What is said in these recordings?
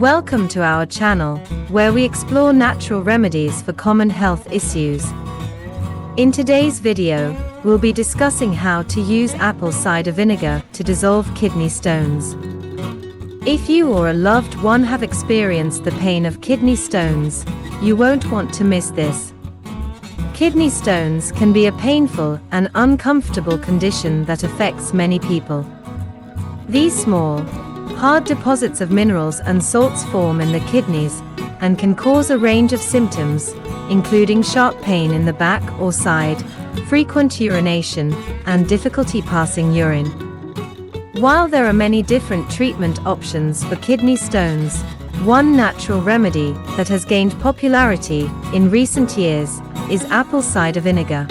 Welcome to our channel, where we explore natural remedies for common health issues. In today's video, we'll be discussing how to use apple cider vinegar to dissolve kidney stones. If you or a loved one have experienced the pain of kidney stones, you won't want to miss this. Kidney stones can be a painful and uncomfortable condition that affects many people. These small, hard deposits of minerals and salts form in the kidneys and can cause a range of symptoms, including sharp pain in the back or side, frequent urination, and difficulty passing urine. While there are many different treatment options for kidney stones, one natural remedy that has gained popularity in recent years is apple cider vinegar.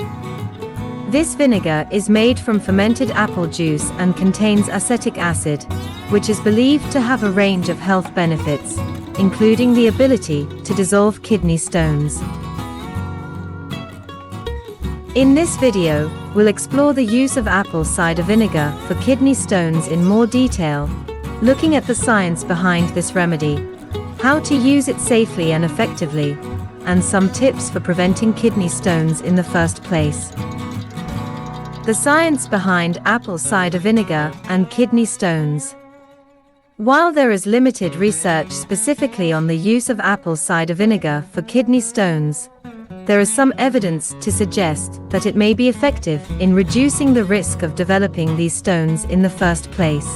This vinegar is made from fermented apple juice and contains acetic acid, which is believed to have a range of health benefits, including the ability to dissolve kidney stones. In this video, we'll explore the use of apple cider vinegar for kidney stones in more detail, looking at the science behind this remedy, how to use it safely and effectively, and some tips for preventing kidney stones in the first place. The science behind apple cider vinegar and kidney stones. While there is limited research specifically on the use of apple cider vinegar for kidney stones, there is some evidence to suggest that it may be effective in reducing the risk of developing these stones in the first place.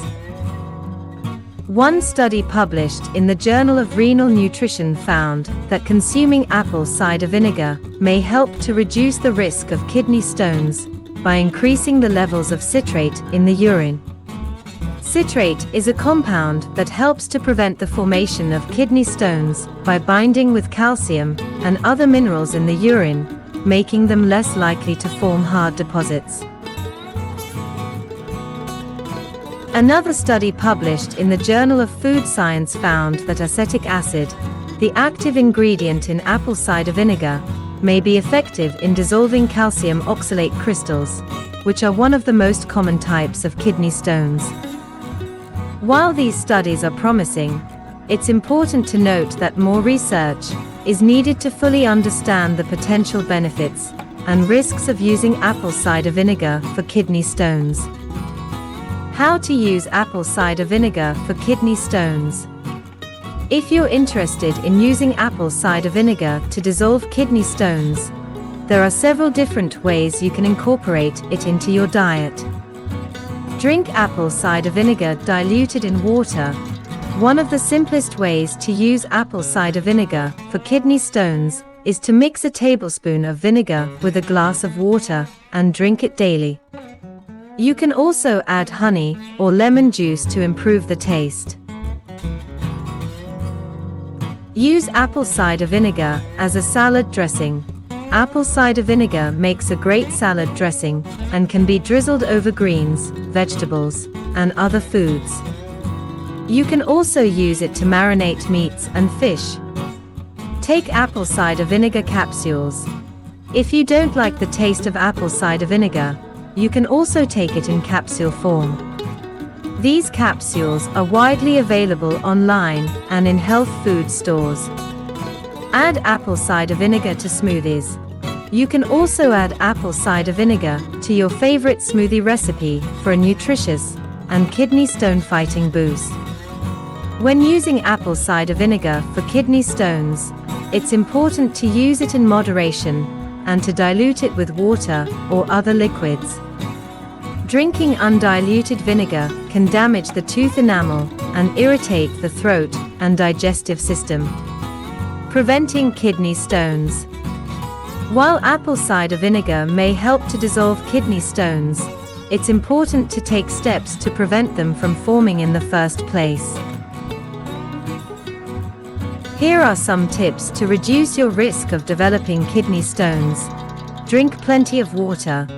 One study published in the Journal of Renal Nutrition found that consuming apple cider vinegar may help to reduce the risk of kidney stones by increasing the levels of citrate in the urine. Citrate is a compound that helps to prevent the formation of kidney stones by binding with calcium and other minerals in the urine, making them less likely to form hard deposits. Another study published in the Journal of Food Science found that acetic acid, the active ingredient in apple cider vinegar, may be effective in dissolving calcium oxalate crystals, which are one of the most common types of kidney stones. While these studies are promising, it's important to note that more research is needed to fully understand the potential benefits and risks of using apple cider vinegar for kidney stones. How to use apple cider vinegar for kidney stones. If you're interested in using apple cider vinegar to dissolve kidney stones, there are several different ways you can incorporate it into your diet. Drink apple cider vinegar diluted in water. One of the simplest ways to use apple cider vinegar for kidney stones is to mix a tablespoon of vinegar with a glass of water and drink it daily. You can also add honey or lemon juice to improve the taste. Use apple cider vinegar as a salad dressing. Apple cider vinegar makes a great salad dressing and can be drizzled over greens, vegetables, and other foods. You can also use it to marinate meats and fish. Take apple cider vinegar capsules. If you don't like the taste of apple cider vinegar, you can also take it in capsule form. These capsules are widely available online and in health food stores. Add apple cider vinegar to smoothies. You can also add apple cider vinegar to your favorite smoothie recipe for a nutritious and kidney stone fighting boost. When using apple cider vinegar for kidney stones, it's important to use it in moderation and to dilute it with water or other liquids. Drinking undiluted vinegar can damage the tooth enamel and irritate the throat and digestive system. Preventing kidney stones. While apple cider vinegar may help to dissolve kidney stones, it's important to take steps to prevent them from forming in the first place. Here are some tips to reduce your risk of developing kidney stones. Drink plenty of water.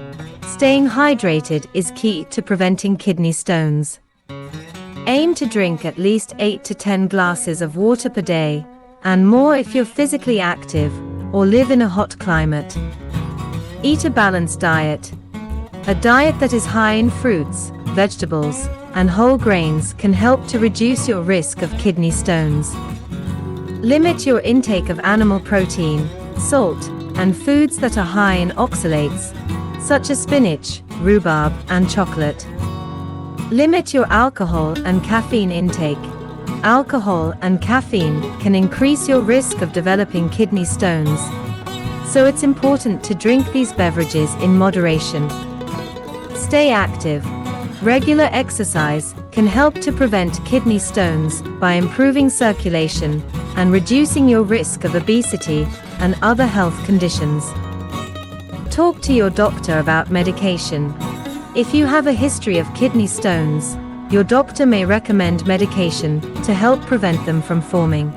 Staying hydrated is key to preventing kidney stones. Aim to drink at least 8 to 10 glasses of water per day, and more if you're physically active or live in a hot climate. Eat a balanced diet. A diet that is high in fruits, vegetables, and whole grains can help to reduce your risk of kidney stones. Limit your intake of animal protein, salt, and foods that are high in oxalates, such as spinach, rhubarb, and chocolate. Limit your alcohol and caffeine intake. Alcohol and caffeine can increase your risk of developing kidney stones, so it's important to drink these beverages in moderation. Stay active. Regular exercise can help to prevent kidney stones by improving circulation and reducing your risk of obesity and other health conditions. Talk to your doctor about medication. If you have a history of kidney stones, your doctor may recommend medication to help prevent them from forming.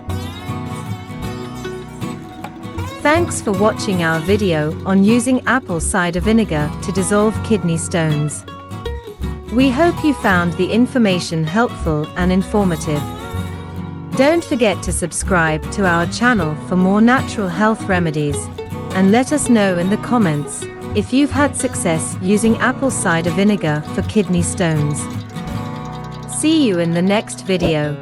Thanks for watching our video on using apple cider vinegar to dissolve kidney stones. We hope you found the information helpful and informative. Don't forget to subscribe to our channel for more natural health remedies, and let us know in the comments if you've had success using apple cider vinegar for kidney stones. See you in the next video.